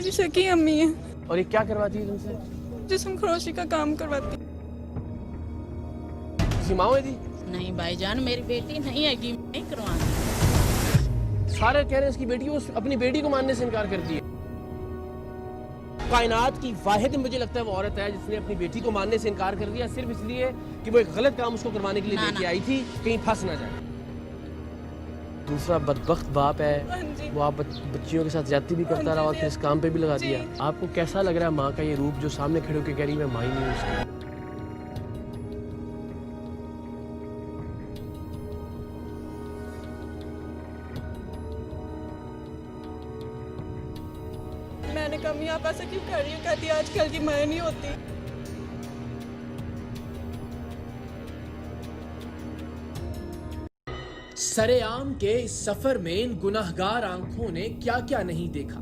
मेरी सगी अम्मी है। और ये क्या करवाती है तुमसे? जिस्म फरोशी का काम करवाती है। किसी माँ है दी? नहीं भाईजान, मेरी बेटी नहीं है, नहीं करवाना। सारे कह रहे हैं इसकी बेटी, वो अपनी बेटी को मानने से इनकार करती है। कायनात की वाहिद मुझे लगता है वो औरत है जिसने अपनी बेटी को मानने से इनकार कर दिया, सिर्फ इसलिए कि वो एक गलत काम उसको करवाने के लिए लेके आई थी, कहीं फंस ना जाए। दूसरा बदबख्त बाप है, वो आप बच्चियों के साथ ज्यादती भी करता रहा और फिर इस काम पे भी लगा दिया। आपको कैसा लग रहा है माँ का ये रूप जो सामने खड़े होकर कह रही मैं माँ ही नहीं हूँ उसकी? मैंने कहा आप ऐसा क्यों कर रही हो? कहती आजकल की माँ नहीं होती। सरेआम के इस सफर में इन गुनाहगार आंखों ने क्या क्या नहीं देखा।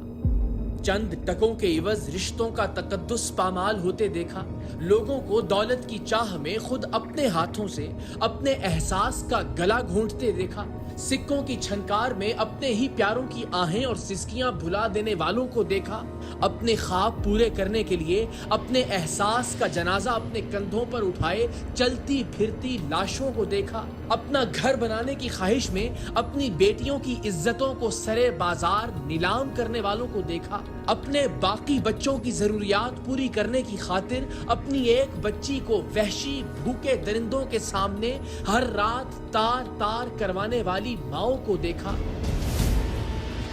चंद टकों के इवज रिश्तों का तकद्दुस पामाल होते देखा, लोगों को दौलत की चाह में खुद अपने हाथों से अपने एहसास का गला घोंटते देखा, सिक्कों की छनकार में अपने ही प्यारों की आहें और सिसकियां भुला देने वालों को देखा, अपने ख्वाब पूरे करने के लिए अपने एहसास का जनाजा अपने कंधों पर उठाए चलती फिरती लाशों को देखा, अपना घर बनाने की ख्वाहिश में अपनी बेटियों की इज्जतों को सरे बाजार नीलाम करने वालों को देखा, अपने बाकी बच्चों की जरूरियात पूरी करने की खातिर अपनी एक बच्ची को वहशी भूखे दरिंदों के सामने हर रात तार तार करवाने वाली माओं को देखा,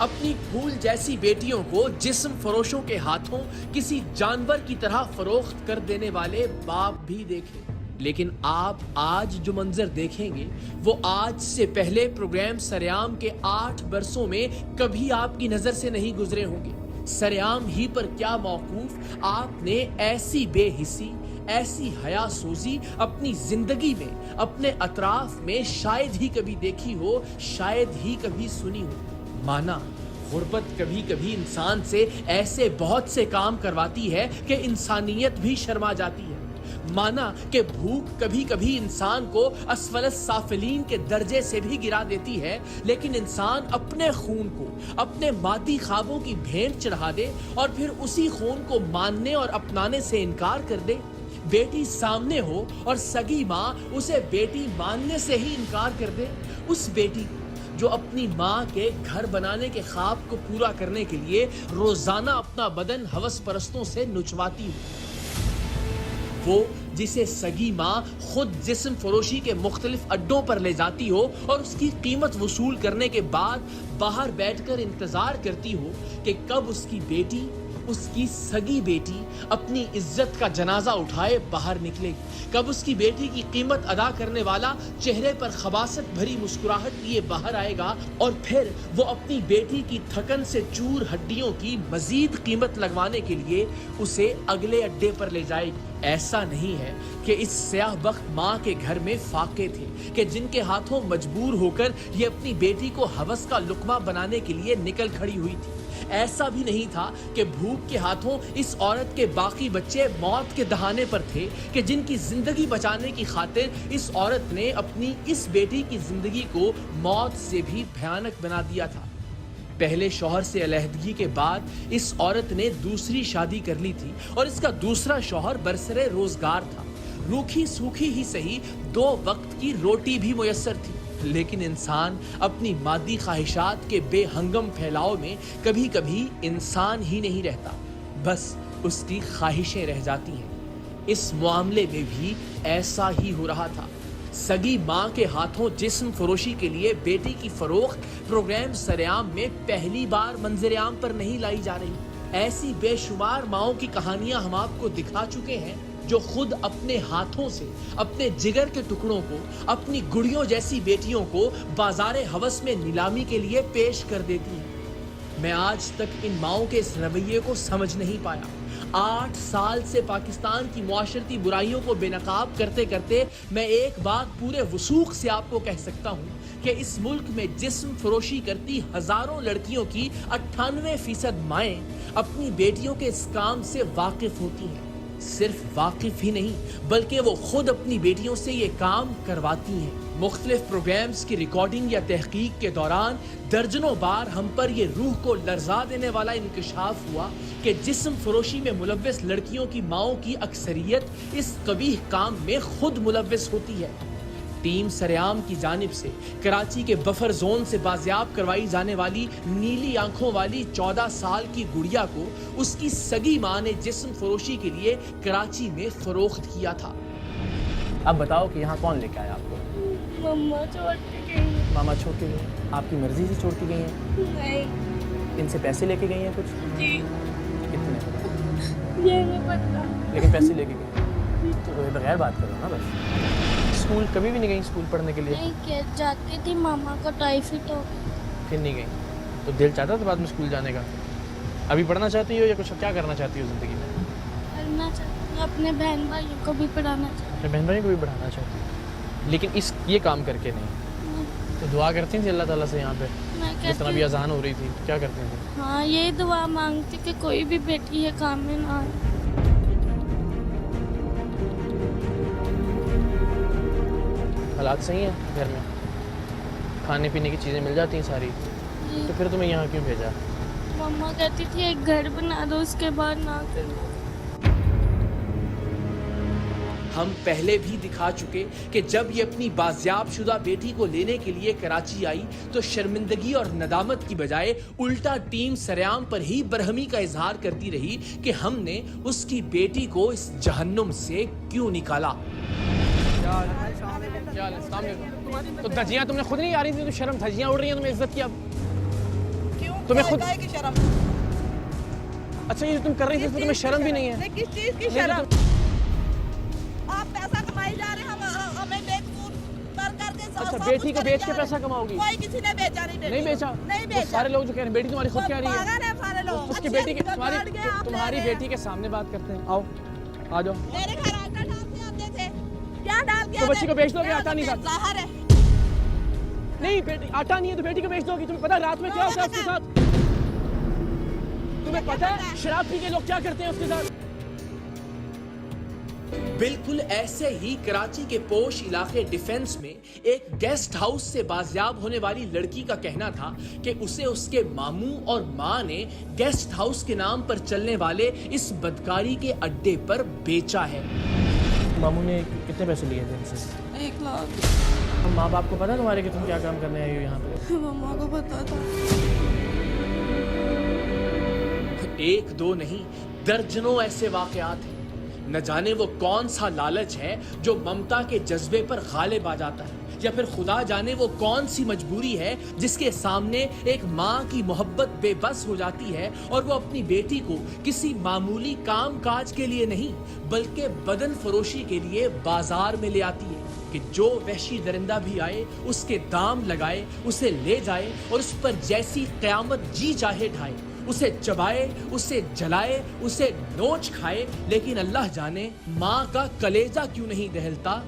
अपनी फूल जैसी बेटियों को जिस्म फरोशों के हाथों किसी जानवर की तरह फरोख्त कर देने वाले बाप भी देखे। लेकिन आप आज जो मंजर देखेंगे वो आज से पहले प्रोग्राम सरेआम के 8 बरसों में कभी आपकी नजर से नहीं गुजरे होंगे। सरेआम ही पर क्या मौकूफ आपने ऐसी बेहिसी, ऐसी हया सोजी अपनी जिंदगी में, अपने अतराफ में शायद ही कभी देखी हो, शायद ही कभी सुनी हो। माना गुर्बत कभी कभी इंसान से ऐसे बहुत से काम करवाती है कि इंसानियत भी शर्मा जाती है। माना कि भूख कभी कभी इंसान को असफलस साफिलीन के दर्जे से भी गिरा देती है, लेकिन इंसान अपने खून को अपने मादी ख्वाबों की भेंट चढ़ा दे और फिर उसी खून को मानने और अपनाने से इनकार कर दे। बेटी सामने हो और सगी माँ उसे बेटी मानने से ही इनकार कर दे। उस बेटी जो अपनी माँ के घर बनाने के ख्वाब को पूरा करने के लिए रोजाना अपना बदन हवस परस्तों से नुचवाती हो, वो जिसे सगी माँ खुद जिस्म फरोशी के मुख्तलिफ अड्डों पर ले जाती हो और उसकी कीमत वसूल करने के बाद बाहर बैठकर इंतजार करती हो कि कब उसकी बेटी, उसकी सगी बेटी अपनी इज्जत का जनाजा उठाए बाहर निकलेगी, कब उसकी बेटी की कीमत अदा करने वाला चेहरे पर खबासत भरी मुस्कुराहट लिए बाहर आएगा और फिर वो अपनी बेटी की थकन से चूर हड्डियों की मजीद कीमत लगवाने के लिए उसे अगले अड्डे पर ले जाएगी। ऐसा नहीं है कि इस स्याह बख्त माँ के घर में फाके थे कि जिनके हाथों मजबूर होकर ये अपनी बेटी को हवस का लुकमा बनाने के लिए निकल खड़ी हुई थी। ऐसा भी नहीं था कि भूख के हाथों इस औरत के बाकी बच्चे मौत के दहाने पर थे कि जिनकी जिंदगी बचाने की खातिर इस औरत ने अपनी इस बेटी की जिंदगी को मौत से भी भयानक बना दिया था। पहले शौहर से अलहदगी के बाद इस औरत ने दूसरी शादी कर ली थी और इसका दूसरा शौहर बरसरे रोजगार था। रूखी सूखी ही सही 2 वक्त की रोटी भी मुयस्सर थी, लेकिन इंसान अपनी मादी ख्वाहिशात के बेहंगम फैलाव में कभी कभी इंसान ही नहीं रहता, बस उसकी ख्वाहिशें रह जाती हैं। इस मामले में भी ऐसा ही हो रहा था। सगी माँ के हाथों जिस्म फरोशी के लिए बेटी की फरोख्त प्रोग्राम सरेआम में पहली बार मंजर-ए-आम पर नहीं लाई जा रही। ऐसी बेशुमार माओं की कहानियां हम आपको दिखा चुके हैं जो खुद अपने हाथों से अपने जिगर के टुकड़ों को, अपनी गुड़ियों जैसी बेटियों को बाजारे हवस में नीलामी के लिए पेश कर देती हैं। मैं आज तक इन माओं के इस रवैये को समझ नहीं पाया। 8 साल से पाकिस्तान की मुआशरती बुराइयों को बेनकाब करते करते मैं एक बात पूरे वसूख से आपको कह सकता हूँ कि इस मुल्क में जिस्म फरोशी करती हजारों लड़कियों की 98% माएँ अपनी बेटियों के इस काम से वाकिफ होती हैं। صرف واقف ہی نہیں بلکہ وہ خود اپنی بیٹیوں سے یہ کام کرواتی ہیں۔ مختلف پروگرامز کی ریکارڈنگ یا تحقیق کے دوران درجنوں بار ہم پر یہ روح کو لرزا دینے والا انکشاف ہوا کہ جسم فروشی میں ملوث لڑکیوں کی ماؤں کی اکثریت اس قبیح کام میں خود ملوث ہوتی ہے۔ ٹیم سریام کی جانب سے کراچی کے بفر زون سے بازیاب کروائی جانے والی نیلی آنکھوں والی 14 سال کی گڑیا کو اس کی سگی ماں نے جسم فروشی کے لیے کراچی میں فروخت کیا تھا۔ اب بتاؤ کہ یہاں کون لے کے آیا آپ کو؟ مما چھوڑ کے گئی ماما چھوڑ کے گئی؟ آپ کی مرضی سے چھوڑ کے گئی ہیں؟ نہیں ان سے پیسے لے کے گئی ہیں کچھ؟ جی کتنے؟ یہ نہیں پتا لیکن پیسے لے کے گئی تو بغیر بات کرو نا بس۔ اسکول کبھی بھی نہیں گئی اسکول پڑھنے کے لیے؟ نہیں کہ جاتی تھی ماما کا ٹائیفائڈ ہو گیا۔ پھر نہیں گئی تو دل چاہتا تھا بعد میں اسکول جانے کا؟ ابھی پڑھنا چاہتی ہو یا کچھ کیا کرنا چاہتی ہو زندگی میں؟ پڑھنا چاہتی ہوں، اپنے بہن بھائیوں کو بھی پڑھانا چاہتی اپنے بہن بھائی کو بھی پڑھانا چاہتی ہوں، لیکن یہ کام کر کے نہیں؟ ہوں۔ تو دعا کرتی تھی اللہ تعالیٰ سے یہاں پہ میں جس طرح کہتی بھی اذان ہو رہی تھی کیا کرتی تھی؟ ہاں یہی دعا مانگتی کہ کوئی بھی بیٹی یہ کام میں نہ آئے۔ حالات صحیح ہیں گھر میں؟ کھانے پینے کی چیزیں مل جاتی ہیں ساری؟ تو پھر تمہیں یہاں کیوں بھیجا؟ مما کہتی تھی ایک گھر بنا دو اس کے بعد نہ کرنا۔ ہم پہلے بھی دکھا چکے کہ جب یہ اپنی بازیاب شدہ بیٹی کو لینے کے لیے کراچی آئی تو شرمندگی اور ندامت کی بجائے الٹا ٹیم سریام پر ہی برہمی کا اظہار کرتی رہی کہ ہم نے اس کی بیٹی کو اس جہنم سے کیوں نکالا۔ السلام علیکم۔ تو دھجیاں تم نے خود نہیں آ رہی تھی تو شرم دھجیاں اڑ رہی ہیں تمہیں عزت کی اب؟ تمہیں خود اچھا یہ تم کر رہی تھی تمہیں شرم بھی نہیں ہے؟ کس چیز کی شرم؟ آپ پیسہ کمائی جا رہے ہیں، ہمیں بیچ کر کے اچھا بیٹی کو بیچ کے پیسہ کماؤ گی؟ کوئی کسی نے بیچا نہیں بیچا؟ نہیں تو بیچا۔ سارے لوگ جو کہہ رہے ہیں بیٹی تمہاری خود کہہ رہی ہے، پاگل ہیں سارے لوگ۔ اس کی بیٹی کے تمہاری بیٹی کے سامنے بات کرتے ہیں، آؤ آ جاؤ۔ میرے گھر آٹا ڈال کے آتے تھے، کیا ڈال کے تو بچی کو بیچ دو گے؟ آٹا نہیں تھا؟ ظاہر ہے نہیں بیٹی آٹا نہیں ہے تو بیٹی کو بیچ دو گی؟ تمہیں پتا رات میں کیا ہوتا ہے اس کے ساتھ؟ تمہیں پتا ہے شراب پی کے لوگ کیا کرتے ہیں اس کے ساتھ؟ بالکل ایسے ہی کراچی کے پوش علاقے ڈیفنس میں ایک گیسٹ ہاؤس سے بازیاب ہونے والی لڑکی کا کہنا تھا کہ اسے اس کے ماموں اور ماں نے گیسٹ ہاؤس کے نام پر چلنے والے اس بدکاری کے اڈے پر بیچا ہے۔ ماموں نے کتنے پیسے لیے تھے ان سے؟ 1 لاکھ۔ ماں باپ کو پتا تمہارے کہ تم کیا کام کرنے آئی ہو یہاں پہ؟ مما کو پتا تھا۔ ایک دو نہیں درجنوں ایسے واقعات ہیں۔ نہ جانے وہ کون سا لالچ ہے جو ممتا کے جذبے پر غالب آ جاتا ہے، یا پھر خدا جانے وہ کون سی مجبوری ہے جس کے سامنے ایک ماں کی محبت بے بس ہو جاتی ہے اور وہ اپنی بیٹی کو کسی معمولی کام کاج کے لیے نہیں بلکہ بدن فروشی کے لیے بازار میں لے آتی ہے کہ جو وحشی درندہ بھی آئے اس کے دام لگائے، اسے لے جائے اور اس پر جیسی قیامت جی چاہے ڈھائے، اسے چبائے، اسے جلائے، اسے نوچ کھائے، لیکن اللہ جانے ماں کا کلیجہ کیوں نہیں دہلتا،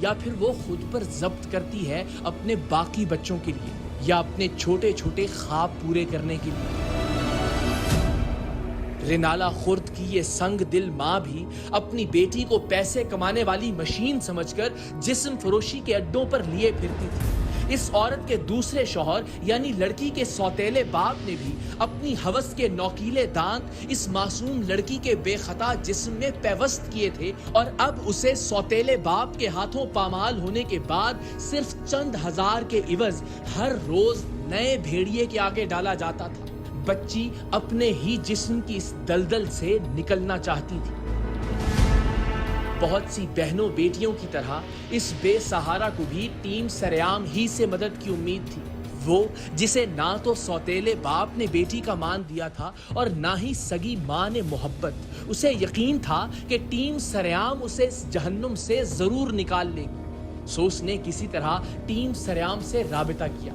یا پھر وہ خود پر ضبط کرتی ہے اپنے باقی بچوں کے لیے یا اپنے چھوٹے چھوٹے خواب پورے کرنے کے لیے۔ رنالہ خرد کی یہ سنگ دل ماں بھی اپنی بیٹی کو پیسے کمانے والی مشین سمجھ کر جسم فروشی کے اڈوں پر لیے پھرتی تھی۔ اس عورت کے دوسرے شوہر یعنی لڑکی کے سوتیلے باپ نے بھی اپنی ہوس کے نوکیلے دانت اس معصوم لڑکی کے بے خطا جسم میں پیوست کیے تھے، اور اب اسے سوتیلے باپ کے ہاتھوں پامال ہونے کے بعد صرف چند ہزار کے عوض ہر روز نئے بھیڑیے کے آگے ڈالا جاتا تھا۔ بچی اپنے ہی جسم کی اس دلدل سے نکلنا چاہتی تھی۔ بہت سی بہنوں بیٹیوں کی طرح اس بے سہارا کو بھی ٹیم سریام ہی سے مدد کی امید تھی، وہ جسے نہ تو سوتیلے باپ نے بیٹی کا مان دیا تھا اور نہ ہی سگی ماں نے محبت۔ اسے یقین تھا کہ ٹیم سریام اسے اس جہنم سے ضرور نکال لے گی، سو اس نے کسی طرح ٹیم سریام سے رابطہ کیا۔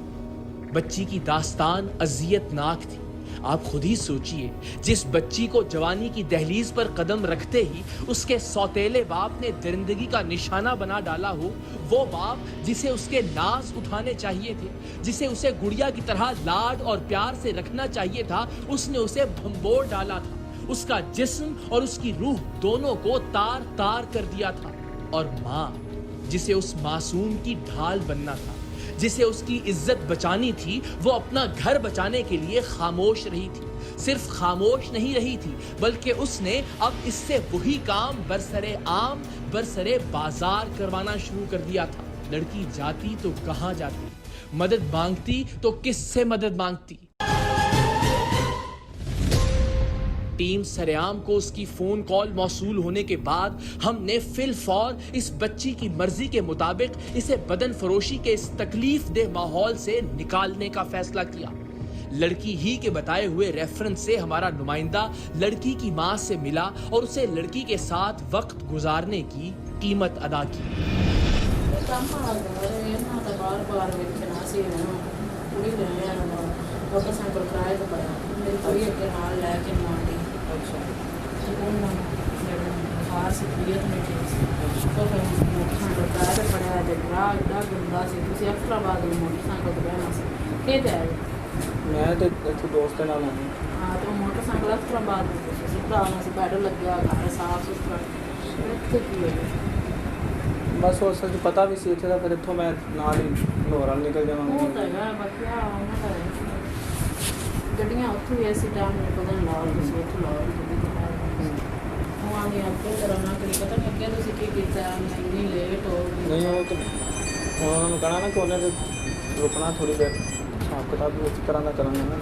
بچی کی داستان اذیت ناک تھی۔ آپ خود ہی سوچئے، جس بچی کو جوانی کی دہلیز پر قدم رکھتے ہی اس کے سوتیلے باپ نے درندگی کا نشانہ بنا ڈالا ہو، وہ باپ جسے اس کے ناز اٹھانے چاہیے تھے، جسے اسے گڑیا کی طرح لاڈ اور پیار سے رکھنا چاہیے تھا، اس نے اسے بھنبوڑ ڈالا تھا۔ اس کا جسم اور اس کی روح دونوں کو تار تار کر دیا تھا، اور ماں جسے اس معصوم کی ڈھال بننا تھا، جسے اس کی عزت بچانی تھی، وہ اپنا گھر بچانے کے لیے خاموش رہی تھی۔ صرف خاموش نہیں رہی تھی بلکہ اس نے اب اس سے وہی کام برسرے عام برسرے بازار کروانا شروع کر دیا تھا۔ لڑکی جاتی تو کہاں جاتی، مدد مانگتی تو کس سے مدد مانگتی؟ ٹیم سریام کو اس کی فون کال موصول ہونے کے بعد ہم نے فی الفور اس بچی کی مرضی کے مطابق اسے بدن فروشی کے اس تکلیف دہ ماحول سے نکالنے کا فیصلہ کیا۔ لڑکی ہی کے بتائے ہوئے ریفرنس سے ہمارا نمائندہ لڑکی کی ماں سے ملا اور اسے لڑکی کے ساتھ وقت گزارنے کی قیمت ادا کی۔ میں تو دوست نال آئی ہاں تو موٹر سائیکل افطرآباد بیڈ لگیا گھر صاف ستھرا بس اس پتا بھی سی اتنے پھر اتوں میں نال ہی لاہور نکل جا گڈیاں اتوں بھی ایسی ٹائم میں پتا نہیں لاؤ تھی اتوں لاؤ وہاں اگے کرنا کری پتا نہیں اگے تھی کیا اتنی لیٹ ہو نہیں وہ تو انہوں نے کہنا نا کہ انہیں رکنا تھوڑی دیر حساب کتاب بھی اسی طرح کا کرنا نا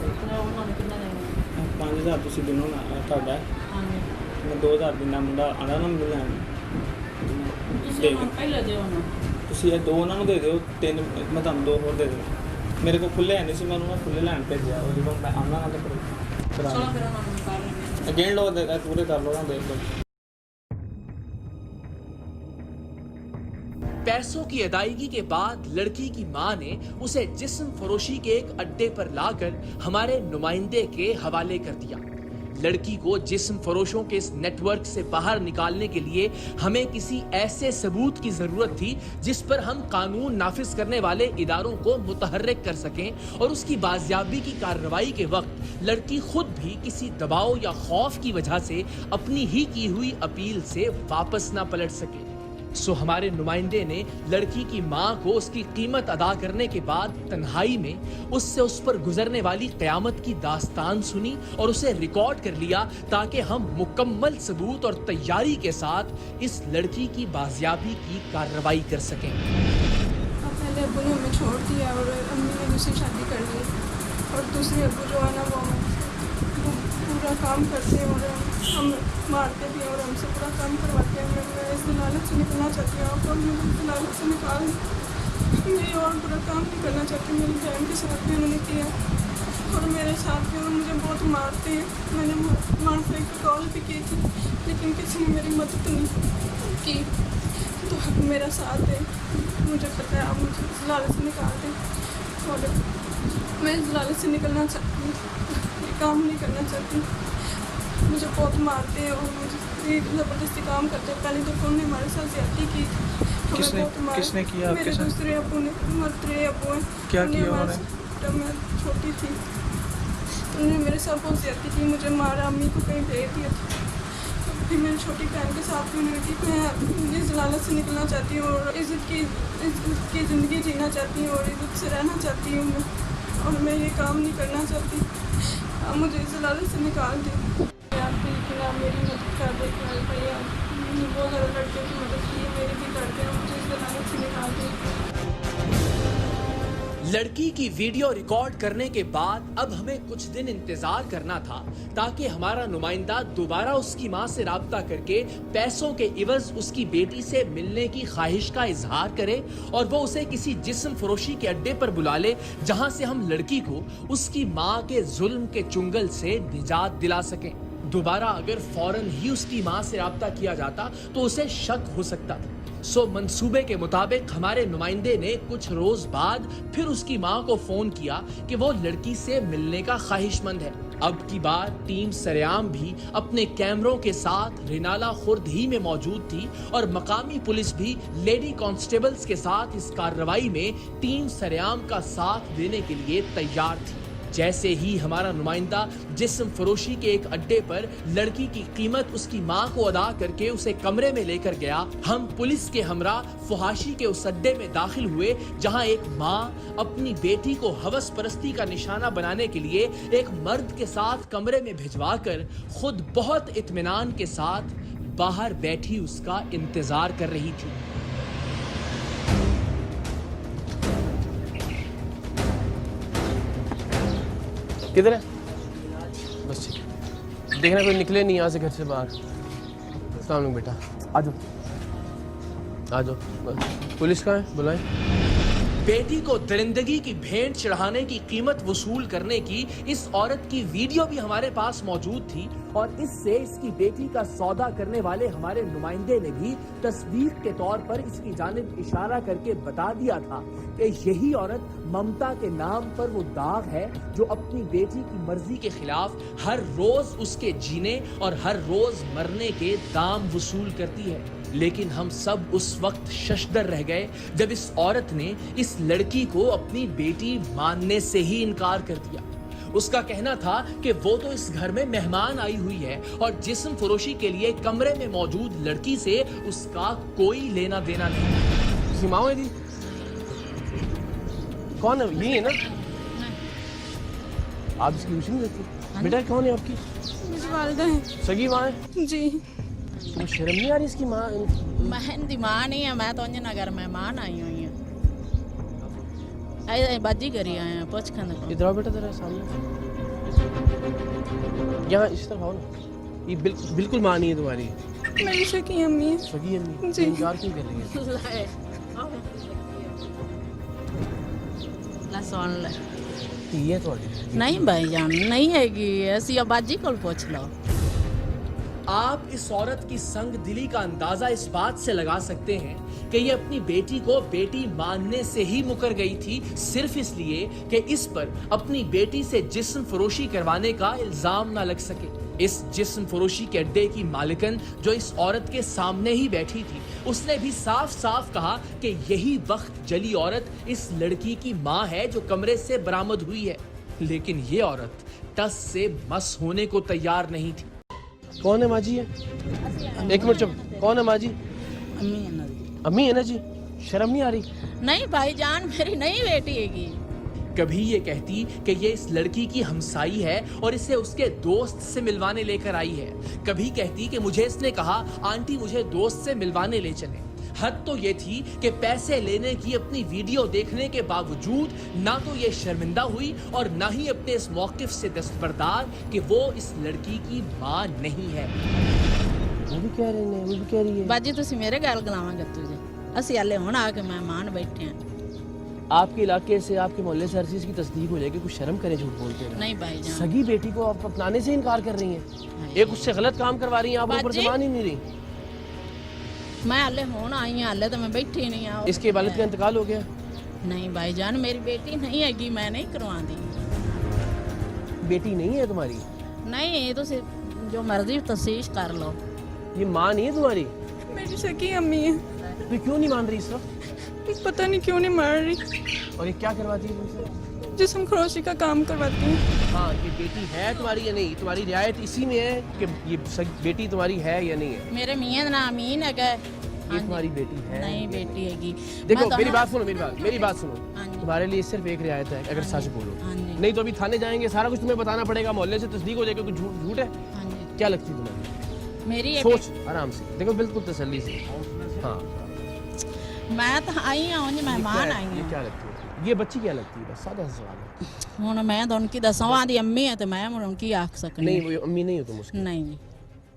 5000 تھی دنوں تا میں 2000 دینا منڈا آنا نا مجھے لین تھی یہ 2 انہوں دے دو 3 میں تم 2 اور دے دوں میرے کو کھلے ہے نہیں سی میں انہوں نے کھلے لین بھیجا وہ جب میں آنا نا تو پھر اگین لو دے پورے کر لو نا دیکھ لو۔ پیسوں کی ادائیگی کے بعد لڑکی کی ماں نے اسے جسم فروشی کے ایک اڈے پر لا کر ہمارے نمائندے کے حوالے کر دیا۔ لڑکی کو جسم فروشوں کے اس نیٹ ورک سے باہر نکالنے کے لیے ہمیں کسی ایسے ثبوت کی ضرورت تھی جس پر ہم قانون نافذ کرنے والے اداروں کو متحرک کر سکیں اور اس کی بازیابی کی کارروائی کے وقت لڑکی خود بھی کسی دباؤ یا خوف کی وجہ سے اپنی ہی کی ہوئی اپیل سے واپس نہ پلٹ سکے۔ سو ہمارے نمائندے نے لڑکی کی ماں کو اس کی قیمت ادا کرنے کے بعد تنہائی میں اس سے اس پر گزرنے والی قیامت کی داستان سنی اور اسے ریکارڈ کر لیا تاکہ ہم مکمل ثبوت اور تیاری کے ساتھ اس لڑکی کی بازیابی کی کارروائی کر سکیں۔ پہلے ابو نے ہمیں چھوڑ دیا اور امی نے دوسری شادی کر لی، اور دوسرے ابو جو ہے نا وہ پورا کام کرتے ہیں اور ہم مارتے بھی ہیں اور ہم سے پورا کام کرواتے ہیں۔ میں اس دلالت سے نکلنا چاہتی ہوں، آپ اور مجھے اس دلالت سے نکال میری اور برا کام نہیں کرنا چاہتی۔ میری بہن کے ساتھ بھی انہوں نے کیا اور میرے ساتھ بھی مجھے بہت مارتے ہیں۔ میں نے مارنے کی کال بھی کی تھی لیکن کسی نے میری مدد نہیں کی، تو آپ میرا ساتھ دیں، مجھے پتہ ہے آپ مجھے اس دلالت سے نکال دیں اور میں اس دلالت سے نکلنا چاہتی ہوں، یہ کام نہیں کرنا چاہتی۔ مجھے بہت مارتے ہیں اور مجھے زبردستی کام کرتے ہیں۔ پہلے تو انہوں نے ہمارے ساتھ زیادتی کی، ہمیں بہت مارا۔ کس نے کیا؟ میرے دوسرے ابو نے، مرترے ابو ہیں۔ کیا کیا انہوں نے؟ جب میں چھوٹی تھی انہوں نے میرے ساتھ بہت زیادتی کی، مجھے مارا، امی کو کہیں بھیج دیا تھا۔ پھر میری چھوٹی بہن کے ساتھ بھی انہوں نے کی۔ میں اس ضلالت سے نکلنا چاہتی ہوں اور عزت کی زندگی جینا چاہتی ہوں اور عزت سے رہنا چاہتی ہوں میں، اور میں یہ کام نہیں کرنا چاہتی۔ آپ مجھے اس ضلالت سے نکال دیں۔ آپ بھی لیکن آپ میری مدد کر دیں بھائی، آپ نے بہت زیادہ لڑکیوں کی مدد کی ہے، میری بھی کر دیں، مجھے اس ضلالت سے نکال دیں۔ لڑکی کی ویڈیو ریکارڈ کرنے کے بعد اب ہمیں کچھ دن انتظار کرنا تھا تاکہ ہمارا نمائندہ دوبارہ اس کی ماں سے رابطہ کر کے پیسوں کے عوض اس کی بیٹی سے ملنے کی خواہش کا اظہار کرے اور وہ اسے کسی جسم فروشی کے اڈے پر بلا لے جہاں سے ہم لڑکی کو اس کی ماں کے ظلم کے چنگل سے نجات دلا سکیں۔ دوبارہ اگر فوراً ہی اس کی ماں سے رابطہ کیا جاتا تو اسے شک ہو سکتا تھا۔ سو منصوبے کے مطابق ہمارے نمائندے نے کچھ روز بعد پھر اس کی ماں کو فون کیا کہ وہ لڑکی سے ملنے کا خواہش مند ہے۔ اب کی بار ٹیم سریام بھی اپنے کیمروں کے ساتھ رینالہ خورد ہی میں موجود تھی اور مقامی پولیس بھی لیڈی کانسٹیبلز کے ساتھ اس کارروائی میں ٹیم سریام کا ساتھ دینے کے لیے تیار تھی۔ जैसे ही हमारा नुमाइंदा जिस्म फरोशी के एक अड्डे पर लड़की की कीमत उसकी मां को अदा करके उसे कमरे में लेकर गया, हम पुलिस के हमरा फुहाशी के उस अड्डे में दाखिल हुए जहां एक मां अपनी बेटी को हवस परस्ती का निशाना बनाने के लिए एक मर्द के साथ कमरे में भिजवाकर खुद बहुत इत्मीनान के साथ बाहर बैठी उसका इंतजार कर रही थी। किधर है? बस ठीक है, देखना कोई निकले नहीं यहाँ से घर से बाहर। अस्सलाम वालेकुम बेटा, आ जाओ आ जाओ। पुलिस कहाँ है? बुलाएं। बेटी को दरिंदगी की भेंट चढ़ाने की कीमत वसूल करने की इस औरत की वीडियो भी हमारे पास मौजूद थी और इससे इसकी बेटी का सौदा करने वाले हमारे नुमाइंदे ने भी तस्दीक के तौर पर इसकी जानिब इशारा करके बता दिया था कि यही औरत ममता के नाम पर वो दाग है जो अपनी बेटी की मर्जी के खिलाफ हर रोज उसके जीने और हर रोज मरने के दाम वसूल करती है। लेकिन हम सब उस वक्त शशदर रह गए जब इस औरत ने इस लड़की को अपनी बेटी मानने से ही इनकार कर दिया। उसका कहना था कि वो तो इस घर में मेहमान आई हुई है और जिस्म फरोशी के लिए कमरे में मौजूद लड़की से उसका कोई लेना देना नहीं। सीमाओं है जी? कौन है? यही है ना? आप इसकी ट्यूशन नहीं देती? बेटा कौन है आपकी? मेरी वालिदा है सगी माँ है? जी। तो शर्म नहीं आ रही इसकी माँ? बहन दी मां नहीं है, मैं तो अंज नगर मेहमान आई हुई हूँ। ऐ बाजी करी आए हैं, पूछ खंद इधर आओ बेटा, तेरा सामने यहाँ इस तरफ आओ ना। ये बिल्कुल माँ नहीं है तुम्हारी। मेरी सगी अम्मी है। सगी अम्मी? जी। इनकार क्यों कर रही है? ला सुन ले। ये तो नहीं भाईजान नहीं हैगी, ऐसी आबाजी को पूछ लो। आप इस औरत की संग दिली का अंदाजा इस बात से लगा सकते हैं कि ये अपनी बेटी को बेटी मानने से ही मुकर गई थी, सिर्फ इसलिए कि इस पर अपनी बेटी से जिस्म फरोशी करवाने का इल्जाम ना लग सके। इस जिस्म फरोशी के अड्डे की मालिकन जो इस औरत के सामने ही बैठी थी, उसने भी साफ साफ कहा कि यही वक्त जली औरत इस लड़की की माँ है जो कमरे से बरामद हुई है। लेकिन ये औरत टस से मस होने को तैयार नहीं थी। कौन है माँ जी? है एक मिनट चुप। कौन है माँ जी? अम्मी है ना। अम्मी है ना जी? शर्म नहीं आ रही? नहीं भाईजान मेरी नहीं बेटी हैगी। कभी ये कहती कि ये इस लड़की की हमसाई है और इसे उसके दोस्त से मिलवाने लेकर आई है। कभी कहती कि मुझे इसने कहा आंटी मुझे दोस्त से मिलवाने ले चले। हद तो ये थी कि पैसे लेने की अपनी वीडियो देखने के बावजूद ना तो ये शर्मिंदा हुई और ना ही अपने इस मौकिफ से दस्तबरदार कि वो इस लड़की की माँ नहीं है। वो भी कह रहे हैं, वो भी कह रही है। बाजी तुसी मेरे गल गलावांगे तुझे, असी हले हुण आके मेहमान बैठे हैं। आपके इलाके से, आपके मोहल्ले से हर चीज की तस्दीक हो जाएगी, कुछ शर्म करें झूठ बोलते हैं। नहीं भाईजान सगी बेटी को आप अपनाने से इनकार कर रही हैं। एक उससे गलत काम करवा रही हैं, आप ऊपर बाजी। से मान ही नहीं रही। मैं हले हुण आई हूं, हले तो मैं बैठी नहीं आ। इसके वालिद का इंतकाल हो गया? नहीं भाईजान मेरी बेटी नहीं हैगी, मैं नहीं करवांदी। बेटी नहीं है तुम्हारी? नहीं तुसी जो मर्जी तफ्तीश कर लो। ये माँ नहीं है तुम्हारी? मेरी सगी अम्मी है। तो क्यों नहीं मान रही इस वक्त? पता नहीं क्यों नहीं मार रही। और ये क्या करवाती है तुमसे? जिस्म फरोशी का काम करवाती है। हाँ, ये बेटी है तुम्हारी या नहीं? तुम्हारी रियायत इसी में है कि ये बेटी तुम्हारी है या नहीं है? मेरे मियां दा नाम अमीन है। ये तुम्हारी बेटी है? नहीं बेटी हैगी। देखो मैं तो मेरी ना- बात सुनो, मेरी बात सुनो। हाँ जी। तुम्हारे लिए सिर्फ एक रियायत है, अगर सच बोलो। हाँ जी। नहीं तो अभी थाने जाएंगे, सारा कुछ तुम्हें बताना पड़ेगा, मोहल्ले से तस्दीक हो जाएगी, कुछ झूठ है। हाँ जी। क्या लगती है तुम्हें? मेरी ये सोच आराम से, देखो बिल्कुल तसल्ली से। हाँ, मैं तो आई हूं जी, मेहमान आई ये हूं। क्या लगती है? ये बच्ची क्या लगती है? बस सादा सा सवाल है। हुण मैं तो उनकी दसवां दी अम्मी है तो मैं हुण उनकी आख सकनी। नहीं, वो अम्मी नहीं हो तुम उसकी? नहीं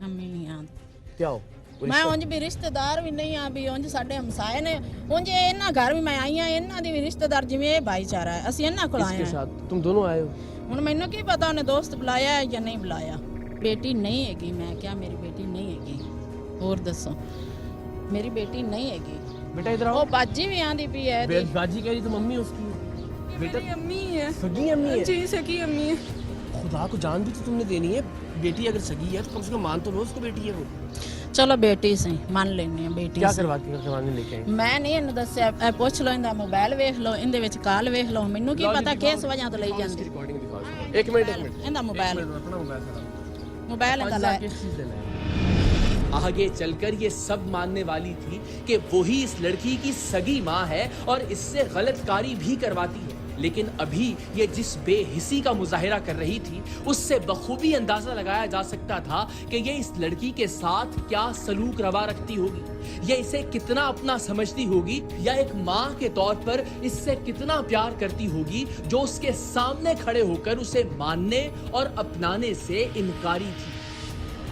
अम्मी नहीं आंद। क्या हो? मैं उंज भी रिश्तेदार भी नहीं आ भी उंज साडे हमसाए ने उंज इन्ना घर भी मैं आई हां इन्ना दी भी रिश्तेदार जिवें ये भाईचारा है ਅਸੀਂ इन्ना कोल आए इसके हैं। साथ तुम दोनों आए हो? हुण मैनू की पता उन्हें दोस्त बुलाया है या नहीं बुलाया। बेटी नहीं हैगी, मैं क्या मेरी बेटी नहीं हैगी। और दसो मेरी बेटी नहीं हैगी। बेटा इधर आओ। ओ बाजी भी आंदी पई है दी। बाजी कह रही तुम मम्मी उसकी? बेटा मेरी अम्मी है। सगी अम्मी है? जी सगी अम्मी है। खुदा को जान भी तो तुमने देनी है। बेटी अगर सगी है तो कम से कम मान तो लो उसको बेटी है वो। चलो बेटी सही मान लेनी है बेटी क्या सही। करवाने लेके आई? मैं नहीं ਇਹਨੂੰ ਦੱਸਿਆ ਇਹ ਪੁੱਛ ਲਓ ਇਹਦਾ ਮੋਬਾਈਲ ਵੇਖ ਲਓ ਇਹਦੇ ਵਿੱਚ ਕਾਲ ਵੇਖ ਲਓ ਮੈਨੂੰ ਕੀ ਪਤਾ ਕਿਸ ਵਜ੍ਹਾ ਤੋਂ ਲਈ ਜਾਂਦੀ। रिकॉर्डिंग दिखाओ। एक मिनट ਇਹਦਾ ਮੋਬਾਈਲ अपना मोबाइल ਮੋਬਾਈਲ ਇਹਦਾ ਲੈ किस चीज देना है? आगे चलकर ये सब मानने वाली थी कि वही इस लड़की की सगी माँ है और इससे गलतकारी भी करवाती है, लेकिन अभी ये जिस बेहिसी का मुजाहिरा कर रही थी उससे बखूबी अंदाजा लगाया जा सकता था कि ये इस लड़की के साथ क्या सलूक रवा रखती होगी, ये इसे कितना अपना समझती होगी, या एक माँ के तौर पर इससे कितना प्यार करती होगी जो उसके सामने खड़े होकर उसे मानने और अपनाने से इनकारी थी।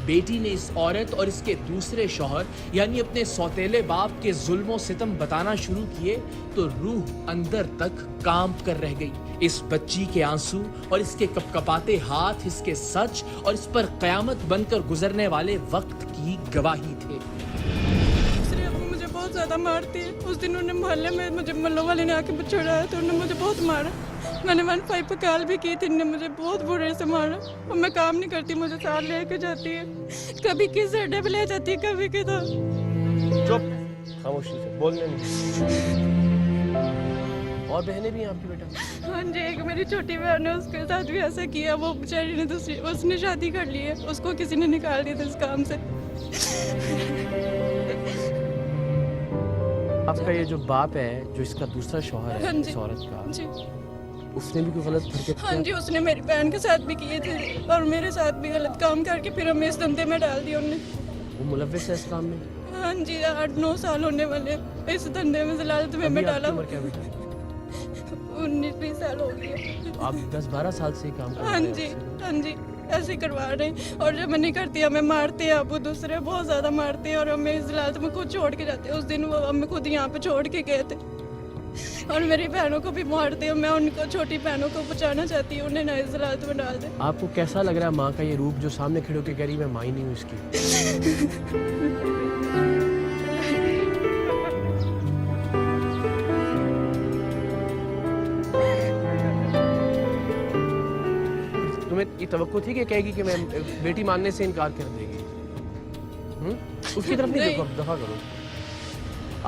बेटी ने इस औरत और इसके दूसरे शौहर यानी अपने सौतेले बाप के जुल्मों सितम बताना शुरू किए तो रूह अंदर तक कांप कर रह गई। इस बच्ची के आंसू और इसके कपकपाते हाथ इसके सच और इस पर कयामत बनकर गुजरने वाले वक्त की गवाही थे। दूसरे अबू मुझे बहुत ज़्यादा मारती है। उस दिन उन्होंने मोहल्ले में मुझे मल्लों वाले ने आके छुड़ाया तो उन्होंने मुझे बहुत मारा। मैंने 15 पे कॉल भी की थी, इन्होंने मुझे बहुत बुरे से मारा और मैं काम नहीं करती, मुझे साथ लेके जाती है, कभी किस अड्डे पे ले जाती है, कभी किधर। चुप, खामोशी से बोलने नहीं। और बहनें भी हैं आपकी बेटा? हाँ जी, एक मेरी छोटी बहन है, उसके साथ भी ऐसा किया। वो बेचारी ने उसने शादी कर ली है, उसको किसी ने निकाल दिया था इस काम से। आपका ये जो बाप है, जो इसका दूसरा शौहर है, हाँ जी, इस औरत का, जी उसने भी कोई गलत हरकत हाँ किया? जी, उसने मेरी बहन के साथ भी किए थे और मेरे साथ भी गलत काम करके फिर हमें इस धंधे में डाल दिया उन्होंने। वो मुलव्विस है इस काम में? हाँ जी, 8-9 साल होने वाले इस धंधे में जलालत में अभी मैं आपकी डाला। उम्र क्या है बेटा? 19-20 साल हो गई है। तो आप 10-12 साल से ही काम कर रहे हाँ हैं जी, इससे? हाँ जी, ऐसे करवा रहे हैं। और जब मैं नहीं करती हमें मारते हैं, अब वो दूसरे बहुत ज़्यादा मारते हैं और हमें इस हालत में खुद छोड़ के जाते हैं। उस दिन वो हमें खुद यहाँ पे छोड़ के गए थे और मेरी बहनों को भी मारते हैं। मैं उनको, छोटी बहनों को बचाना चाहती हूँ, उन्हें ना इस हालत में डाल दे। आपको कैसा लग रहा है माँ का ये रूप जो सामने खड़े होकर कह रही है मैं माँ ही नहीं हूँ इसकी? तुम्हें ये तवक्को थी कि कहेगी कि मैं बेटी मानने से इनकार कर देगी? उसकी तरफ नहीं देखो, दफा करो।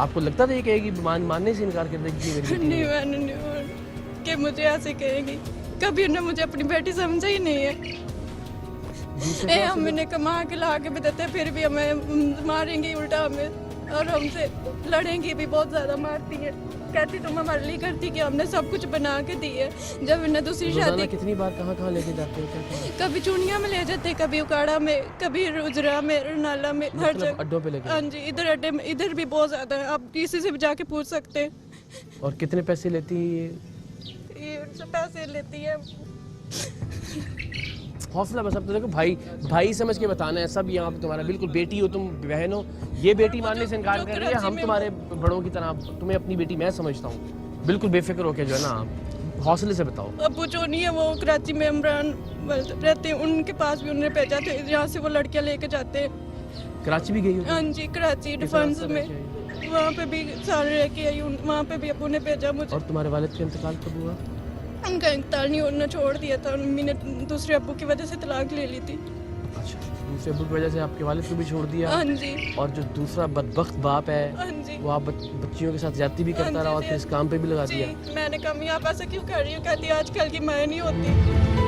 आपको लगता था ये कहेगी मानने से इनकार कर देगी कि मेरी बेटी नहीं, मैंने नहीं कि मुझे ऐसे कहेगी। कभी उन्होंने मुझे अपनी बेटी समझा ही नहीं है। हम इन्हें कमा के ला के भी देते, फिर भी हमें मारेंगी उल्टा हमें, और हमसे लड़ेंगी भी, बहुत ज्यादा मारती है। कहती तुम हमारे लिए करती कि हमने सब कुछ बना के दी है। जब इन्हें दूसरी शादी, कितनी बार कहाँ लेके जाते हो? क्या कभी चूनिया में ले जाते, कभी उकाड़ा में, कभी रुजरा में, रनाला में, हर जगह अड्डों पे लेके? हाँ जी, इधर अड्डे में, इधर भी बहुत ज्यादा है। आप किसी से भी जाके पूछ सकते हैं। और कितने पैसे लेती है ये उनसे पैसे लेती है। हौसला बस अब तो देखो, भाई समझ के बताना है सब। यहाँ पे तुम्हारा बिल्कुल बेटी हो, तुम बहन हो, ये बेटी मानने से इनकार कर रही है। हम तुम्हारे बड़ों की तरह तुम्हें अपनी बेटी मैं समझता हूँ। बिल्कुल बेफिक्र होके जो है ना, आप हौसले से बताओ। अबू जो नहीं है वो कराची में इमरान रहते हैं, उनके पास भी उन्होंने भेजा था, यहाँ से वो लड़कियाँ लेके जाते हैं। कराची भी गई हो? हाँ जी, कराची डिफेंस में, वहाँ पे भी सारे रह के आई, वहाँ पे भी अबू ने भेजा मुझे। और तुम्हारे वालिद का इंतकाल कब हुआ? उनका इंतकाल नहीं, उन्होंने छोड़ दिया था। मम्मी ने दूसरे अब्बू की वजह से तलाक ले ली थी। अच्छा, दूसरे अब्बू की वजह से आपके वालिद को भी छोड़ दिया? हाँ जी। और जो दूसरा बदबख्त बाप है, हाँ जी, वो आप बच्चियों के साथ ज्यादती भी करता रहा और फिर इस काम पे भी लगा जी। दिया? मैंने कहा मैं आप ऐसा क्यों कर रही हूँ? कहती आजकल की माएँ नहीं होती।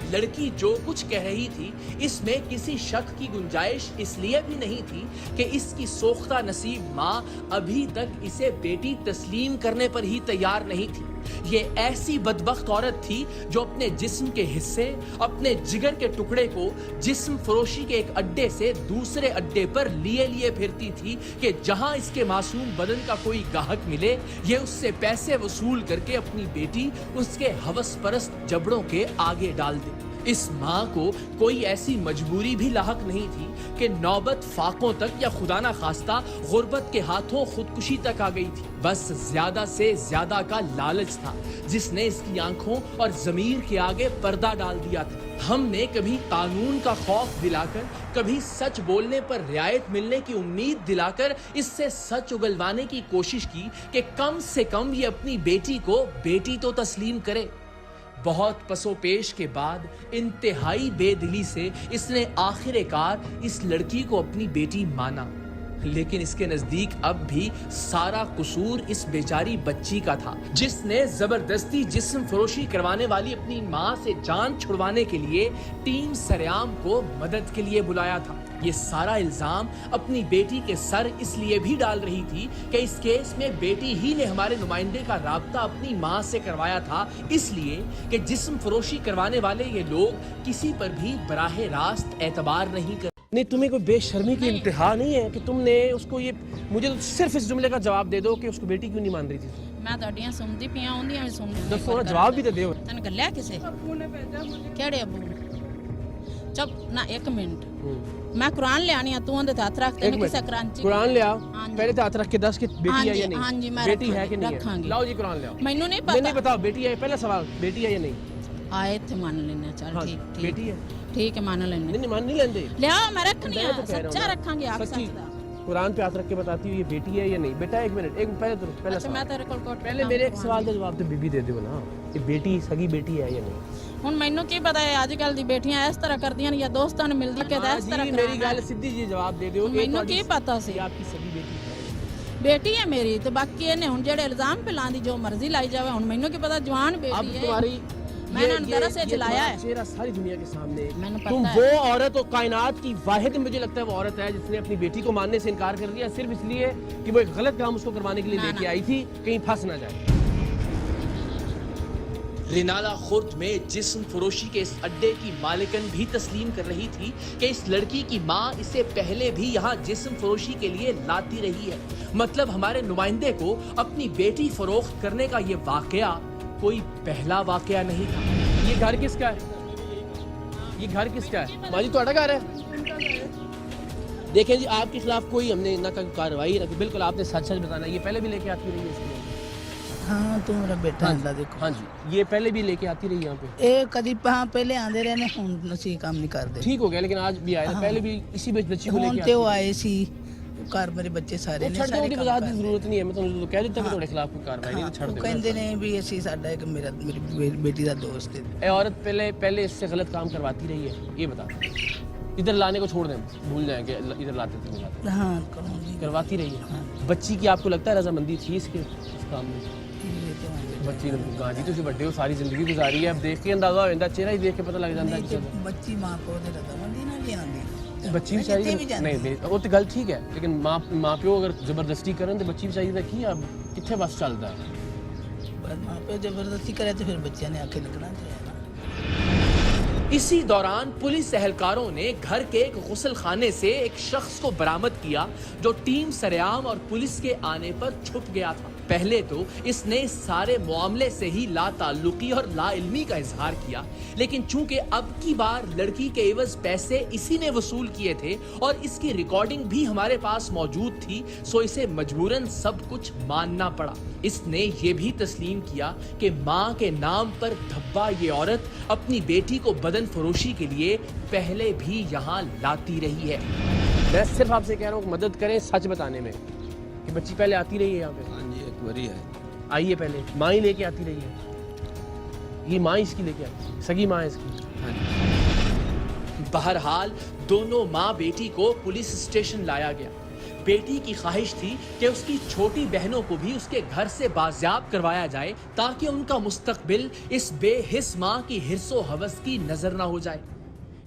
लड़की जो कुछ कह रही थी इसमें किसी शक की गुंजाइश इसलिए भी नहीं थी कि इसकी सोख्ता नसीब माँ अभी तक इसे बेटी तस्लीम करने पर ही तैयार नहीं थी। ये ऐसी बदबख्त औरत थी जो अपने जिस्म के हिस्से, अपने जिगर के टुकड़े को जिस्म फरोशी के एक अड्डे से दूसरे अड्डे पर लिए फिरती थी कि जहां इसके मासूम बदन का कोई गाहक मिले, ये उससे पैसे वसूल करके अपनी बेटी उसके हवस परस्त जबड़ों के आगे डाल दे। इस माँ को कोई ऐसी मजबूरी भी लाहक नहीं थी कि नौबत फाकों तक या खुदा ना खास्ता गुर्बत के हाथों खुदकुशी तक आ गई थी। बस ज्यादा से ज्यादा का लालच था जिसने इसकी आंखों और जमीर के आगे पर्दा डाल दिया था। हमने कभी कानून का खौफ दिलाकर, कभी सच बोलने पर रियायत मिलने की उम्मीद दिलाकर इससे सच उगलवाने की कोशिश की कि कम से कम ये अपनी बेटी को बेटी तो तस्लीम करे। बहुत पसोपेश के बाद इंतहाई बेदिली से इसने आखिरकार इस लड़की को अपनी बेटी माना। लेकिन इसके नजदीक अब भी सारा कसूर इस बेचारी बच्ची का था, जिसने जबरदस्ती जिस्म फरोशी करवाने वाली अपनी माँ से जान छुड़वाने के लिए टीम सरेआम को मदद के लिए बुलाया था। ये सारा इल्जाम अपनी बेटी के सर इसलिए भी डाल रही थी कि इस केस में बेटी ही ने हमारे नुमाइंदे का राब्ता अपनी माँ से करवाया था, इसलिए कि जिस्म फरोशी करवाने वाले ये लोग किसी पर भी बराहे रास्त एतबार नहीं कर। नहीं, तुम्हें कोई बेशर्मी की इंतहा नहीं है कि तुमने उसको ये, मुझे तो सिर्फ इस जुमले का जवाब दे दो कि उसको बेटी क्यों नहीं मान रही थी? मैं ਤੁਹਾਡੀਆਂ ਸੁਣਦੀ ਪਿਆ ਉਹਦੀਆਂ ਵੀ ਸੁਣ ਰਹੀ दसो ना, जवाब भी तो दो। ਤੈਨੂੰ ਗੱਲਿਆ ਕਿਸੇ अबू ने भेजा मुझे। ਕਿਹੜੇ ਅਬੂ ਚੁੱਪ ਨਾ 1 ਮਿੰਟ ਮੈਂ ਕੁਰਾਨ ਲਿਆਣੀ ਆ ਤੂੰ ਉਹਦੇ ਤੇ ਹੱਥ ਰੱਖ ਤੈਨੂੰ ਕਿਸੇ ਕਰਾਂਚੀ कुरान ले आओ, हाँ जी। पहले तो हाथ रख के दस कि बेटी है या हाँ जी, नहीं, मैं बेटी है कि नहीं है? रखांगी। लाओ जी कुरान ले आओ। ਮੈਨੂੰ ਨਹੀਂ नहीं ਪਤਾ बताओ बेटी है, पहला सवाल बेटी है या नहीं? ਆਏ ਇੱਥੇ ਮੰਨ ਲੈਣਾ ਚੱਲ हाँ, ਠੀਕ ਠੀਕ बेटी है। ਠੀਕ ਹੈ ਮੰਨ ਲੈਣੇ नहीं मान नहीं लेंदे। ਲਿਆਓ ਮੈਂ ਰੱਖਣੀ मैं ਆ तो कह रहा हूँ ਸੱਚਾ ना, ਰੱਖਾਂਗੇ ਆਪ सच्ची। ਸੱਚ ਦਾ कुरान पे हाथ रख के बताती हूँ ये बेटी है या नहीं। बेटा एक मिनट, एक पहले तो पहला ਅੱਛਾ ਮੈਂ सवाल। ਤੇਰੇ ਕੋਲ ਕੋਟ पहले मेरे एक सवाल का जवाब तो बीबी दे दो ना, ये बेटी सगी बेटी है या नहीं? ਹੁਣ ਮੈਨੂੰ ਕੀ ਪਤਾ ਹੈ ਅੱਜ ਕੱਲ ਦੀ ਬੇਟੀਆਂ ਇਸ ਤਰ੍ਹਾਂ ਕਰਦੀਆਂ ਨੇ ਜਾਂ ਦੋਸਤਾਂ ਨੂੰ ਮਿਲਦੀ ਕਿ हाँ ਇਸ जी, ਤਰ੍ਹਾਂ मेरी ਕਰਾਉਣਾ। गल सीधी जी जवाब दे दो। ਮੈਨੂੰ ਕੀ ਪਤਾ ਸੀ आपकी सगी बेटी है। ਬੇਟੀ ਹੈ ਮੇਰੀ ਤੇ ਬਾਕੀ ਇਹਨੇ ਹੁਣ ਜਿਹੜੇ ਇਲਜ਼ਾਮ ਪਿਲਾਉਂਦੀ ਜੋ ਮਰਜ਼ੀ ਲਾਈ ਜਾਵੇ ਹੁਣ ਮੈਨੂੰ ਕੀ ਪਤਾ ਜਵਾਨ अब ਬੇਟੀ ਹੈ तुम्हारी मैंने अंदर से चलाया है। चेहरा सारी दुनिया के सामने। मैंने पता तुम है। वो औरत और कायनात की वाहिद मुझे लगता है वो औरत है जिसने अपनी बेटी को मानने से इनकार कर दिया सिर्फ इसलिए कि वो एक गलत काम उसको करवाने के लिए ना, लेके ना। आई थी, कहीं फंस ना जाए। रिनाला खुर्द में जिस्म फरोशी के इस अड्डे की मालिकन भी तस्लीम कर रही थी कि इस लड़की की माँ इसे पहले भी यहाँ जिस्म फरोशी के लिए लाती रही है। मतलब हमारे नुमाइंदे को अपनी बेटी फरोख्त करने का ये वाकया कोई पहला वाकया नहीं था। ये घर किसका है? ये घर किसका है? माँ जी ਤੁਹਾਡਾ घर है? देखें जी, आपके खिलाफ कोई हमने ना कोई कार्रवाई ना, बिल्कुल आपने सच सच बताना। ये पहले भी लेके आती रही है इसलिए। हाँ तू मेरा बेटा है देखो हाँ जी, ये पहले भी लेके आती रही यहाँ पे। ਇਹ ਕਦੀ ਪਹਿਲੇ ਆਂਦੇ ਰਹੇ ਨੇ ਹੁਣ ਅਸੀਂ ਕੰਮ ਨਹੀਂ ਕਰਦੇ ठीक हो गया, लेकिन आज भी आए थे, पहले भी इसी बच्ची को ਹੁਣ लेके ਤੇ आती ਉਹ ਆਏ ਸੀ ਘਰ ਮੇਰੇ ਬੱਚੇ ਸਾਰੇ ਨੇ ਛੱਡ ਦਿਓ, ਸਾਰੇ ਉਹਦੀ ਕੰਮ ਵਜ਼ਾਹਤ ਦੀ ਕਰਦੇ। ਜ਼ਰੂਰਤ ਨਹੀਂ ਹੈ। ਮੈਂ ਤੁਹਾਨੂੰ ਕਹਿ ਦਿੱਤਾ ਕਿ ਤੁਹਾਡੇ ਖਿਲਾਫ ਕੋਈ ਕਾਰਵਾਈ ਨਹੀਂ, ਹਾਂ, ਤਾਂ ਛੱਡ ਉਹ ਦਿਓ। ਕਹਿੰਦੇ ਨੇ ਵੀ ਅਸੀਂ ਸਾਡਾ ਇੱਕ ਮੇਰੀ ਬੇਟੀ ਦਾ ਦੋਸਤ ਹੈ ये औरत पहले इससे गलत काम करवाती रही है, ये बता। इधर लाने को छोड़ दें, भूल जाएं कि इधर लाते थे, लाते हाँ करूँगी करवाती रही है। बच्ची की आपको लगता है रजामंदी थी इसके इस काम में? ये तो आंदे। बच्ची ने गाजी तो बड्डे हो सारी जिंदगी गुजारी है, अब देख के अंदाजा हो जाता, चेहरा ही देख के पता लग जाता नहीं है तो बच्ची माँ को दे रजामंदी ना ले आंदी बच्ची मैं बेचारी जितने भी जानती नहीं वो तो गल ठीक है, लेकिन माँ प्यो अगर जबरदस्ती करें तो बच्ची बेचारी का की अब कितने बस चलता है। बस माँ पे जबरदस्ती करे तो फिर बच्चे ने आके लगना चाहिए ना। इसी दौरान पुलिस एहलकारों ने घर के एक गुसल खाने से एक शख्स को बरामद किया जो टीम सरेआम और पुलिस के आने पर छुप गया था। पहले तो इसने इस सारे मामले से ही लाताल्लुकी और लाइल्मी का इजहार किया, लेकिन चूंकि अब की बार लड़की के एवज पैसे इसी ने वसूल किए थे और इसकी रिकॉर्डिंग भी हमारे पास मौजूद थी, सो इसे मजबूरन सब कुछ मानना पड़ा। इसने ये भी तस्लीम किया कि माँ के नाम पर धब्बा ये औरत अपनी बेटी को बदन फरोशी के लिए पहले भी यहाँ लाती रही है। मैं सिर्फ आपसे कह रहा हूँ मदद करें सच बताने में कि बच्ची पहले आती रही है यहाँ पे। हाँ जी, एक बारी है। आई है पहले, माँ ही लेके आती रही है, ये माँ इसकी लेके आती, सगी माँ है इसकी। हाँ जी। बहरहाल दोनों माँ बेटी को पुलिस स्टेशन लाया गया। बेटी की ख्वाहिश थी कि उसकी छोटी बहनों को भी उसके घर से बाजियाब करवाया जाए ताकि उनका मुस्तकबिल इस बेहिस माँ की हिर्सो हवस की नजर ना हो जाए,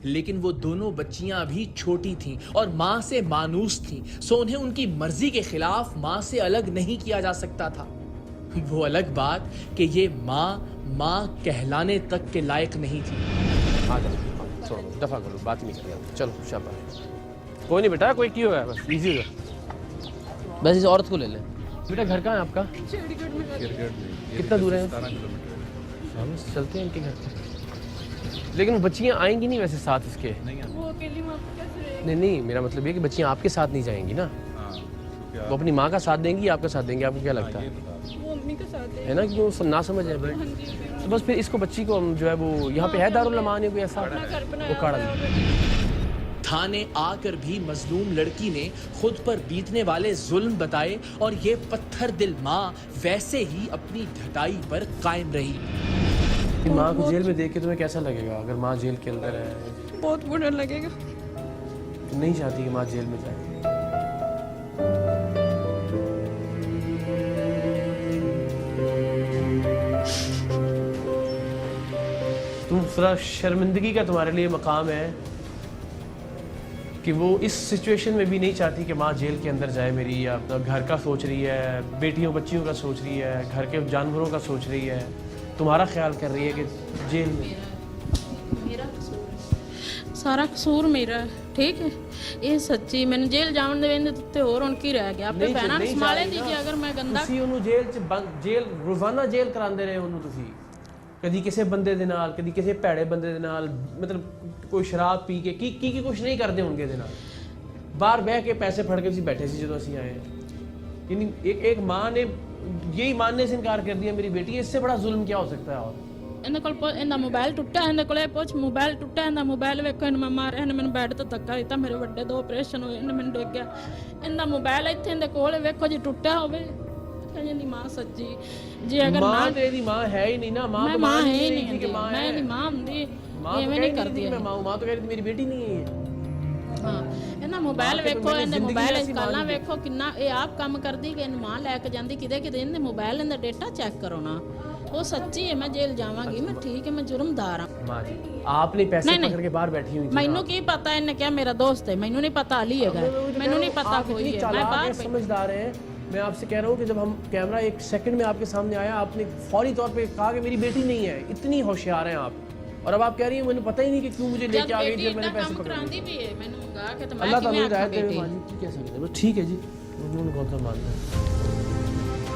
लेकिन वो दोनों बच्चियां अभी छोटी थीं और माँ से मानूस थीं, सो उन्हें उनकी मर्जी के खिलाफ माँ से अलग नहीं किया जा सकता था। वो अलग बात कि ये माँ कहलाने तक के लायक नहीं थी। आ जाओ, छोड़ो, दफा करो, बात नहीं करेंगे, चलो शाबाश। कोई नहीं बेटा, कोई क्यों है, बस इजी हो, बस इस औरत को ले लें। बेटा घर कहाँ है आपका? चंडीगढ़ में रहती हूँ। कितना दूर है? 17 किलोमीटर। बस चलते हैं इनके घर पे। लेकिन वो बच्चियाँ आएंगी नहीं वैसे साथ इसके? वो अकेली वहाँ पे कैसे रहेगी? नहीं, मेरा मतलब ये कि बच्चियाँ आपके साथ नहीं जाएंगी ना, हाँ, तो क्या वो अपनी माँ का साथ देंगी या आपका साथ देंगे, आपको क्या लगता ये है? बता। वो अम्मी के साथ है। है ना, कि वो ना समझ है हाँ भाई। जी, तो बस फिर इसको बच्ची को हम जो है वो यहाँ पे है दारुल अमान है कोई ऐसा, अपना घर वो बनाया काढ़ा हुआ दे। है। थाने आकर भी मजलूम लड़की ने खुद पर बीतने वाले जुल्म बताए और ये पत्थर दिल माँ वैसे ही अपनी ढटाई पर कायम रही। कि माँ को जेल में देख के तुम्हें कैसा लगेगा अगर माँ जेल के अंदर है? बहुत बुरा लगेगा। तुम नहीं चाहती कि माँ जेल में जाए? तुम थोड़ा शर्मिंदगी का तुम्हारे लिए मकाम है कि वो इस सिचुएशन में भी नहीं चाहती कि माँ जेल के अंदर जाए मेरी, या अपना घर का सोच रही है, बेटियों बच्चियों का सोच रही है, घर के जानवरों का सोच रही है, तुम्हारा ख्याल कर रही है कि जेल में। मेरा कसूर है, सारा कसूर मेरा है, ठीक है। ये सच्ची मैंने जेल जावन देवेंदे ते होर हुण की रह गया, अपने नहीं, बहना नहीं संभाले चाहिए दीजिए। ना। अगर मैं गंदा ਤੁਸੀਂ ਉਹਨੂੰ ਜੇਲ੍ਹ ਰੋਜ਼ਾਨਾ ਜੇਲ੍ਹ ਕਰਾਉਂਦੇ ਰਹੇ ਉਹਨੂੰ ਤੁਸੀਂ, ਕਦੀ ਕਿਸੇ ਬੰਦੇ ਦੇ ਨਾਲ, ਕਦੀ ਕਿਸੇ ਭੈੜੇ ਬੰਦੇ ਦੇ ਨਾਲ, ਮਤਲਬ ਕੋਈ ਸ਼ਰਾਬ ਪੀ ਕੇ ਕੀ ਕੁਝ ਨਹੀਂ ਕਰਦੇ ਹੋਣਗੇ ਇਹਦੇ ਨਾਲ। ਬਾਹਰ ਬਹਿ ਕੇ ਪੈਸੇ ਫੜ ਕੇ ਤੁਸੀਂ ਬੈਠੇ ਸੀ ਜਦੋਂ ਅਸੀਂ ਆਏ। ਯਾਨੀ ਇੱਕ ਮਾਂ ਨੇ यही मानने से इनकार कर दिया मेरी बेटी, इससे बड़ा जुल्म क्या हो सकता है? और ਇਹਨਾਂ ਕੋਲ ਇਹਦਾ ਮੋਬਾਈਲ ਟੁੱਟਾ, ਇਹਦੇ ਕੋਲੇ ਪੁੱਛ ਮੋਬਾਈਲ ਟੁੱਟਾ, ਇਹਦਾ ਮੋਬਾਈਲ ਵੇਖੋ, ਇਹਨੂੰ ਮੈਂ ਮਾਰਿਆ, ਇਹਨੇ ਮੈਨੂੰ ਬੈੱਡ ਤੇ ਧੱਕਾ ਦਿੱਤਾ, ਮੇਰੇ ਵੱਡੇ 2 ਆਪਰੇਸ਼ਨ ਹੋਏ, ਇਹਨੇ ਮੈਨੂੰ ਡਿੱਗ ਗਿਆ, ਇਹਦਾ ਮੋਬਾਈਲ ਇੱਥੇ ਇਹਦੇ ਕੋਲ ਵੇਖੋ ਜੀ ਟੁੱਟਾ ਹੋਵੇ। ਕਹਿੰਦੀ ਮਾਂ ਸੱਚੀ ਜੇ ਅਗਰ माँ ਨਾ तेरी माँ है ही नहीं ना, माँ ਮੈਂ तो ਮਾਂ मान ਹੈ ही ਹੀ नहीं ਨਹੀਂ थी कि माँ ਮੈਂ है। ਨਹੀਂ ਮਾਂ ਹੁੰਦੀ, माँ तो ਐਵੇਂ कह ਨਹੀਂ ही ਕਰਦੀ नहीं थी कि मैं माँ हूँ, माँ तो कह रही थी मेरी बेटी नहीं है ये। ਹਾਂ। ਇਹਨਾਂ ਮੋਬਾਈਲ ਮਾਂ ਕੇ ਵੇਖੋ, ਮੈਨੇ ਇਹਦੇ ਜ਼ਿੰਦਗੀ ਮੋਬਾਈਲ ਐਸੀ ਕਾਲਾਂ ਮਾਰੀ। ਵੇਖੋ ਕਿੰਨਾ ਇਹ ਆਪ ਕੰਮ ਕਰਦੀ ਕਿ ਇਹਨੂੰ ਮਾਂ ਲੈ ਕੇ ਜਾਂਦੀ ਕਿਤੇ ਇਹਦੇ ਮੋਬਾਈਲ ਇਹਦਾ ਡਾਟਾ ਚੈੱਕ ਕਰੋ ਨਾ। ਉਹ ਸੱਚੀ ਹੈ, ਮੈਂ ਜੇਲ੍ਹ ਜਾਵਾਂਗੀ, ਮੈਂ ਠੀਕ ਹੈ, ਮੈਂ ਜੁਰਮਦਾਰ ਹਾਂ। माँ जी आपने पैसे नहीं, नहीं। पकड़ के बाहर बैठी हुई थी। ਮੈਨੂੰ ਕੀ ਪਤਾ, ਇਹਨੇ ਕਿਹਾ ਮੇਰਾ ਦੋਸਤ ਹੈ, ਮੈਨੂੰ ਨਹੀਂ ਪਤਾ ਅਲੀ ਹੈਗਾ, ਮੈਨੂੰ नहीं पता कोई है, मैं चालाक बाहर हैं, समझदार हैं। मैं आपसे कह रहा हूँ कि जब हम कैमरा 1 सेकंड में आपके सामने आया, आपने फौरी तौर पे कहा कि मेरी बेटी नहीं है। इतनी होशियार हैं आप, और अब आप कह रही हैं मुझे पता ही नहीं कि क्यों मुझे लेके आ गई जब मैंने पैसे पकड़ लिए। भी है मैंने मंगा के तो मैं अल्लाह ताला किवें आखां हिदायत दे बेटी। माँ जी, की कह सकते हैं, बस ठीक है जी, उन्होंने कौन सा मानना है।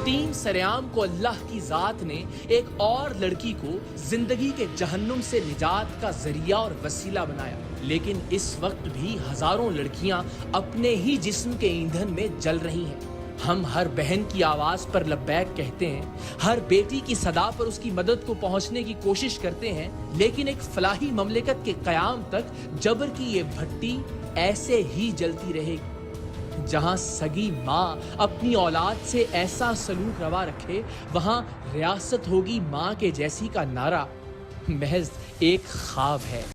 टीम सरेआम को अल्लाह की जात ने एक और लड़की को जिंदगी के जहन्नुम से निजात का जरिया और वसीला बनाया, लेकिन इस वक्त भी हजारों लड़कियां अपने ही जिस्म के ईंधन में जल रही हैं। हम हर बहन की आवाज पर लब्बैक कहते हैं, हर बेटी की सदा पर उसकी मदद को पहुंचने की कोशिश करते हैं, लेकिन एक फलाही ममलिकत के कयाम तक जबर की ये भट्टी ऐसे ही जलती रहेगी। जहां सगी माँ अपनी औलाद से ऐसा सलूक रवा रखे, वहां रियासत होगी माँ के जैसी का नारा महज एक ख्वाब है।